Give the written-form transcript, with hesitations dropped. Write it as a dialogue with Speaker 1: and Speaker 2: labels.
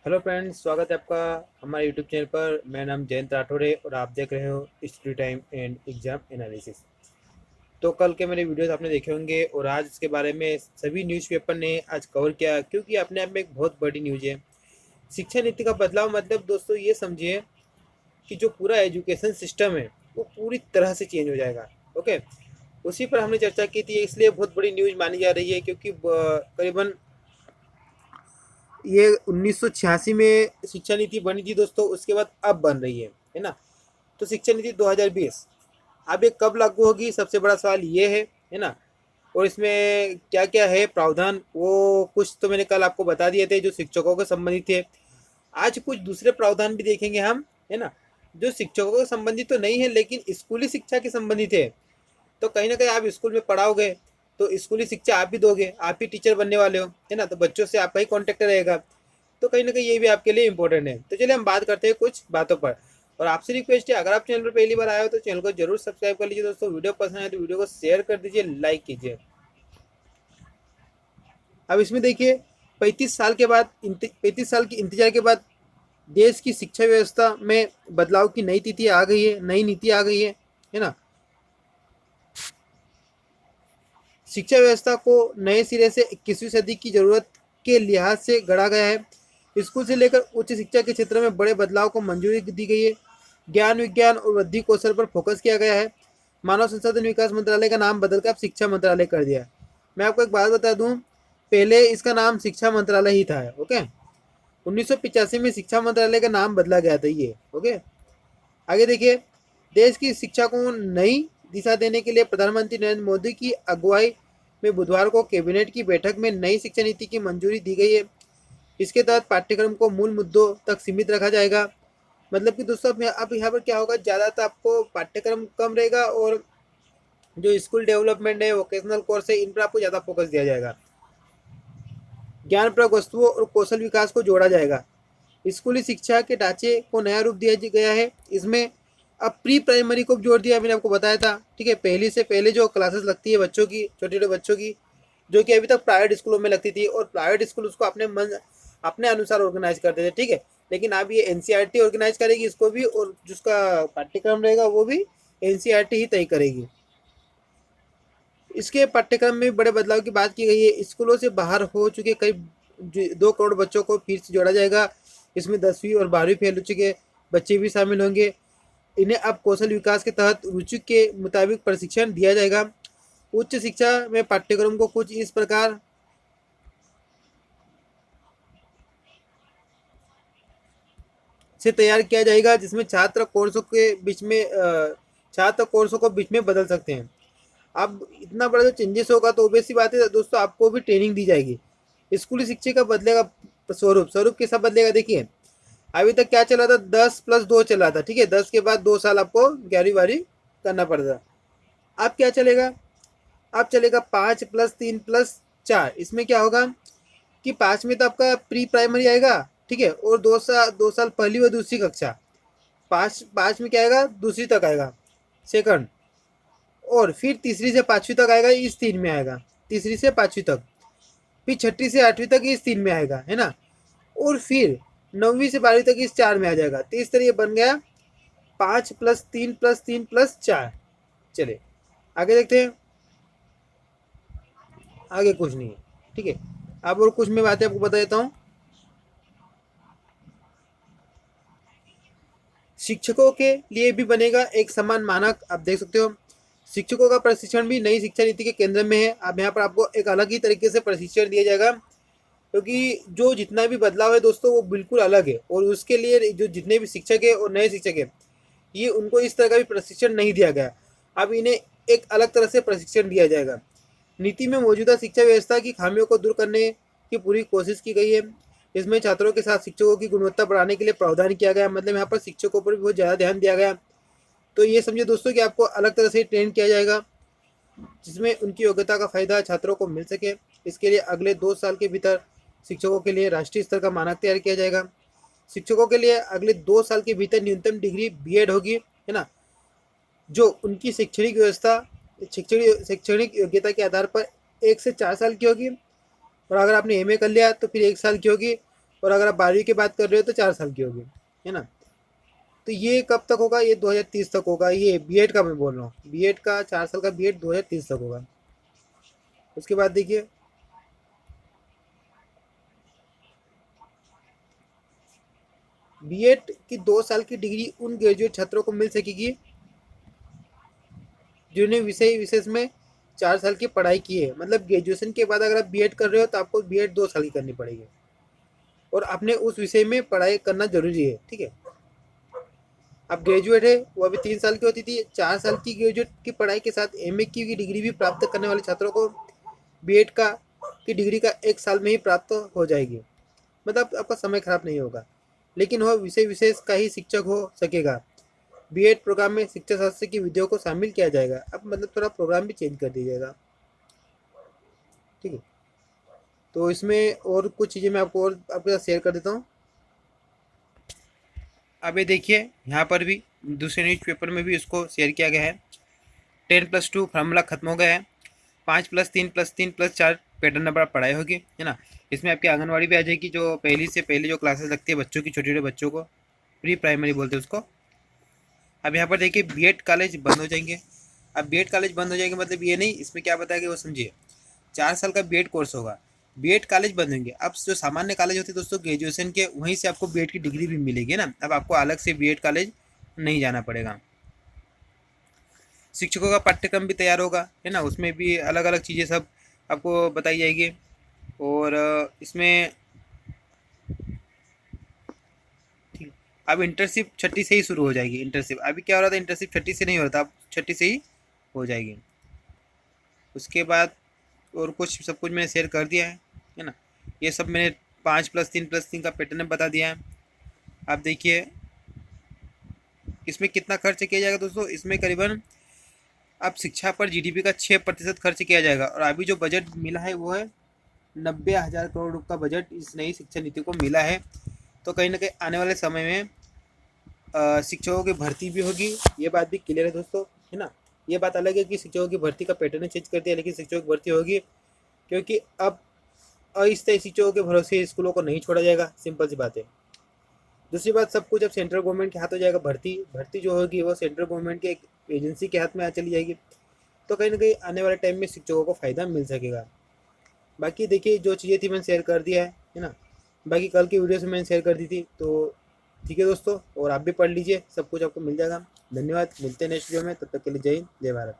Speaker 1: Hello friends, स्वागत है आपका हमारे यूट्यूब चैनल पर। मेरा नाम जयंत राठौर है और आप देख रहे हो study time and exam analysis. तो कल के मेरे वीडियोस आपने देखे होंगे और आज इसके बारे में सभी न्यूज़पेपर ने आज कवर किया, क्योंकि अपने आप में एक बहुत बड़ी न्यूज़ है। शिक्षा नीति का बदलाव मतलब दोस्तों ये समझिए कि जो पूरा एजुकेशन सिस्टम है वो पूरी तरह से चेंज हो जाएगा। ओके, उसी पर हमने चर्चा की थी, इसलिए बहुत बड़ी न्यूज़ मानी जा रही है, क्योंकि करीबन ये 1986 में शिक्षा नीति बनी थी दोस्तों, उसके बाद अब बन रही है ना। तो शिक्षा नीति 2020 अब ये कब लागू होगी, सबसे बड़ा सवाल ये है ना। और इसमें क्या क्या है प्रावधान, वो कुछ तो मैंने कल आपको बता दिए थे जो शिक्षकों के संबंधित थे। आज कुछ दूसरे प्रावधान भी देखेंगे हम, है ना, जो शिक्षकों के संबंधित तो नहीं है लेकिन स्कूली शिक्षा के संबंधित है। तो कहीं ना कहीं आप स्कूल में पढ़ाओगे तो स्कूली शिक्षा आप भी दोगे, आप ही टीचर बनने वाले हो, है ना, तो बच्चों से आपका ही कॉन्टेक्ट रहेगा। तो कहीं ना कहीं ये भी आपके लिए इंपॉर्टेंट है। तो चलिए हम बात करते हैं कुछ बातों पर। और आपसे रिक्वेस्ट है, अगर आप चैनल पर पहली बार आए हो तो चैनल को जरूर सब्सक्राइब कर लीजिए दोस्तों। वीडियो पसंद है तो वीडियो को शेयर कर दीजिए, लाइक कीजिए। अब इसमें देखिए, 35 साल के बाद 35 साल की इंतजार के बाद देश की शिक्षा व्यवस्था में बदलाव की नई तिथि आ गई है, नई नीति आ गई है ना। शिक्षा व्यवस्था को नए सिरे से 21वीं सदी की जरूरत के लिहाज से गढ़ा गया है। स्कूल से लेकर उच्च शिक्षा के क्षेत्र में बड़े बदलाव को मंजूरी दी गई है। ज्ञान विज्ञान और वृद्धि कौशल पर फोकस किया गया है। मानव संसाधन विकास मंत्रालय का नाम बदलकर अब शिक्षा मंत्रालय कर दिया है। मैं आपको एक बात बता दूं, पहले इसका नाम शिक्षा मंत्रालय ही था। ओके, 1985 में शिक्षा मंत्रालय का नाम बदला गया था ये। ओके, आगे देखिए, देश की शिक्षा को नई दिशा देने के लिए प्रधानमंत्री नरेंद्र मोदी की अगुवाई में बुधवार को कैबिनेट की बैठक में नई शिक्षा नीति की मंजूरी दी गई है। इसके तहत पाठ्यक्रम को मूल मुद्दों तक सीमित रखा जाएगा। मतलब कि दोस्तों अब यहाँ पर क्या होगा, ज़्यादातर आपको पाठ्यक्रम कम रहेगा और जो स्कूल डेवलपमेंट है, वोकेशनल कोर्स है, इन पर आपको ज़्यादा फोकस दिया जाएगा। ज्ञानप्रद वस्तुओं और कौशल विकास को जोड़ा जाएगा। स्कूली शिक्षा के ढांचे को नया रूप दिया गया है। इसमें अब प्री प्राइमरी को जोड़ दिया, मैंने आपको बताया था। ठीक है, पहली से पहले जो क्लासेस लगती है बच्चों की, छोटे छोटे बच्चों की, जो कि अभी तक प्राइवेट स्कूलों में लगती थी और प्राइवेट स्कूल उसको अपने अनुसार ऑर्गेनाइज करते थे। ठीक है, लेकिन अब ये एनसीईआरटी ऑर्गेनाइज करेगी इसको भी, और जिसका पाठ्यक्रम रहेगा वो भी एनसीईआरटी ही तय करेगी। इसके पाठ्यक्रम में बड़े बदलाव की बात की गई है। स्कूलों से बाहर हो चुके करीब 2 करोड़ बच्चों को फिर से जोड़ा जाएगा। इसमें 10वीं और 12वीं फेल हो चुके बच्चे भी शामिल होंगे। इन्हें अब कौशल विकास के तहत रुचि के मुताबिक प्रशिक्षण दिया जाएगा। उच्च शिक्षा में पाठ्यक्रम को कुछ इस प्रकार से तैयार किया जाएगा, जिसमें छात्र कोर्सों को बीच में बदल सकते हैं। अब इतना बड़ा जो चेंजेस होगा तो ऑब्वियस सी बात है दोस्तों, आपको भी ट्रेनिंग दी जाएगी। स्कूली शिक्षा का बदलेगा स्वरूप कैसा बदलेगा, देखिए। अभी तक क्या चला था, 10+2 चला था। ठीक है, 10 के बाद 2 साल आपको 11वीं 12वीं करना पड़ता। अब क्या चलेगा, अब चलेगा 5+3+4। इसमें क्या होगा कि 5 में तो आपका प्री प्राइमरी आएगा, ठीक है, और 2 साल पहली व दूसरी कक्षा। पाँच में क्या आएगा, दूसरी तक आएगा, सेकंड। और फिर तीसरी से 5वीं तक आएगा, इस 3 में आएगा, तीसरी से 5वीं तक। फिर छठी से 8वीं तक इस 3 में आएगा, है ना। और फिर 9वीं से 12वीं तक इस 4 में आ जाएगा। तो इस तरह ये बन गया 5+3+3+4। चलिए आगे देखते हैं। आगे कुछ नहीं है, ठीक है। अब और कुछ मैं बातें आपको बता देता हूँ। शिक्षकों के लिए भी बनेगा एक समान मानक, आप देख सकते हो। शिक्षकों का प्रशिक्षण भी नई शिक्षा नीति के केंद्र में है। अब यहाँ पर आपको एक अलग ही तरीके से प्रशिक्षण दिया जाएगा, क्योंकि जो जितना भी बदलाव है दोस्तों वो बिल्कुल अलग है। और उसके लिए जो जितने भी शिक्षक है और नए शिक्षक है, ये उनको इस तरह का भी प्रशिक्षण नहीं दिया गया। अब इन्हें एक अलग तरह से प्रशिक्षण दिया जाएगा। नीति में मौजूदा शिक्षा व्यवस्था की खामियों को दूर करने की पूरी कोशिश की गई है। इसमें छात्रों के साथ शिक्षकों की गुणवत्ता बढ़ाने के लिए प्रावधान किया गया। मतलब यहाँ पर शिक्षकों पर भी बहुत ज़्यादा ध्यान दिया गया। तो ये समझे दोस्तों कि आपको अलग तरह से ट्रेन किया जाएगा, जिसमें उनकी योग्यता का फायदा छात्रों को मिल सके। इसके लिए अगले 2 साल के भीतर शिक्षकों के लिए राष्ट्रीय स्तर का मानक तैयार किया जाएगा। शिक्षकों के लिए अगले 2 साल के भीतर न्यूनतम डिग्री बीएड होगी, है ना, जो उनकी शैक्षणिक योग्यता के आधार पर 1 से 4 साल की होगी। और अगर आपने एमए कर लिया तो फिर 1 साल की होगी। और अगर आप 12वीं की बात कर रहे हो तो 4 साल की होगी, है ना। तो ये कब तक होगा, ये 2030 तक होगा। ये बीएड का मैं बोल रहा हूँ, बीएड का 4 साल का बीएड 2030 तक होगा। उसके बाद देखिए बीएड की 2 साल की डिग्री उन ग्रेजुएट छात्रों को मिल सकेगी जिन्होंने विषय विशेष में 4 साल की पढ़ाई की है। मतलब ग्रेजुएशन के बाद अगर आप बीएड कर रहे हो तो आपको बीएड 2 साल की करनी पड़ेगी और आपने उस विषय में पढ़ाई करना जरूरी है, ठीक है। अब ग्रेजुएट है वो अभी 3 साल की होती थी, 4 साल की ग्रेजुएट की पढ़ाई के साथ एमए की डिग्री भी प्राप्त करने वाले छात्रों को बीएड का की डिग्री का 1 साल में ही प्राप्त हो जाएगी। मतलब आपका समय खराब नहीं होगा, लेकिन वह विषय विशेष का ही शिक्षक हो सकेगा। बीएड प्रोग्राम में शिक्षा शास्त्र की विधियों को शामिल किया जाएगा। अब मतलब थोड़ा प्रोग्राम भी चेंज कर दिया जाएगा, ठीक है। तो इसमें और कुछ चीज़ें मैं आपको और आपके साथ शेयर कर देता हूँ। अब ये देखिए यहाँ पर भी दूसरे न्यूज़पेपर में भी इसको शेयर किया गया है। 10+2 फार्मूला खत्म हो गया है। 5+3+3+4 पैटर्न नंबर पढ़ाई होगी, है ना। इसमें आपकी आंगनवाड़ी भी आ जाएगी, जो पहली से पहले जो क्लासेस लगती है बच्चों की, छोटे छोटे बच्चों को प्री प्राइमरी बोलते हैं उसको। अब यहाँ पर देखिए बीएड कॉलेज बंद हो जाएंगे। अब बीएड कॉलेज बंद हो जाएंगे मतलब ये नहीं, इसमें क्या बताया गया वो समझिए। 4 साल का बीएड कोर्स होगा, बीएड कॉलेज बंद होंगे। अब जो सामान्य कॉलेज होते हैं दोस्तों ग्रेजुएशन के, वहीं से आपको बीएड की डिग्री भी मिलेगी ना। अब आपको अलग से बीएड कॉलेज नहीं जाना पड़ेगा। शिक्षकों का पाठ्यक्रम भी तैयार होगा, है ना। उसमें भी अलग अलग चीज़ें सब आपको बताई जाएगी। और इसमें ठीक, अब इंटर्नशिप छठी से ही शुरू हो जाएगी। इंटर्नशिप अभी क्या हो रहा था, इंटर्नशिप छठी से नहीं हो रहा था, अब छठी से ही हो जाएगी। उसके बाद और कुछ सब कुछ मैंने शेयर कर दिया है ना। ये सब मैंने 5+3+3 का पैटर्न बता दिया है। आप देखिए इसमें कितना खर्च किया जाएगा दोस्तों। इसमें करीबन अब शिक्षा पर जीडीपी का 6% खर्च किया जाएगा। और अभी जो बजट मिला है वो है 90,000 करोड़ रुपये का बजट इस नई शिक्षा नीति को मिला है। तो कहीं ना कहीं आने वाले समय में शिक्षकों की भर्ती भी होगी, ये बात भी क्लियर है दोस्तों, है ना। ये बात अलग है कि शिक्षकों की भर्ती का पैटर्न चेंज कर दिया, लेकिन शिक्षकों की भर्ती होगी, क्योंकि अब अस्थायी शिक्षकों के भरोसे स्कूलों को नहीं छोड़ा जाएगा। सिंपल सी बात है। दूसरी बात, सब कुछ अब सेंट्रल गवर्नमेंट के हाथ हो जाएगा। भर्ती जो होगी वो सेंट्रल गवर्नमेंट के एक एजेंसी के हाथ में आ चली जाएगी। तो कहीं ना कहीं आने वाले टाइम में शिक्षकों को फ़ायदा मिल सकेगा। बाकी देखिए जो चीज़ें थी मैंने शेयर कर दिया है ना। बाकी कल की वीडियो से मैंने शेयर कर दी थी, तो ठीक है दोस्तों। और आप भी पढ़ लीजिए, सब कुछ आपको मिल जाएगा। धन्यवाद, मिलते हैं नेक्स्ट वीडियो में। तब तक के लिए जय हिंद, जय भारत।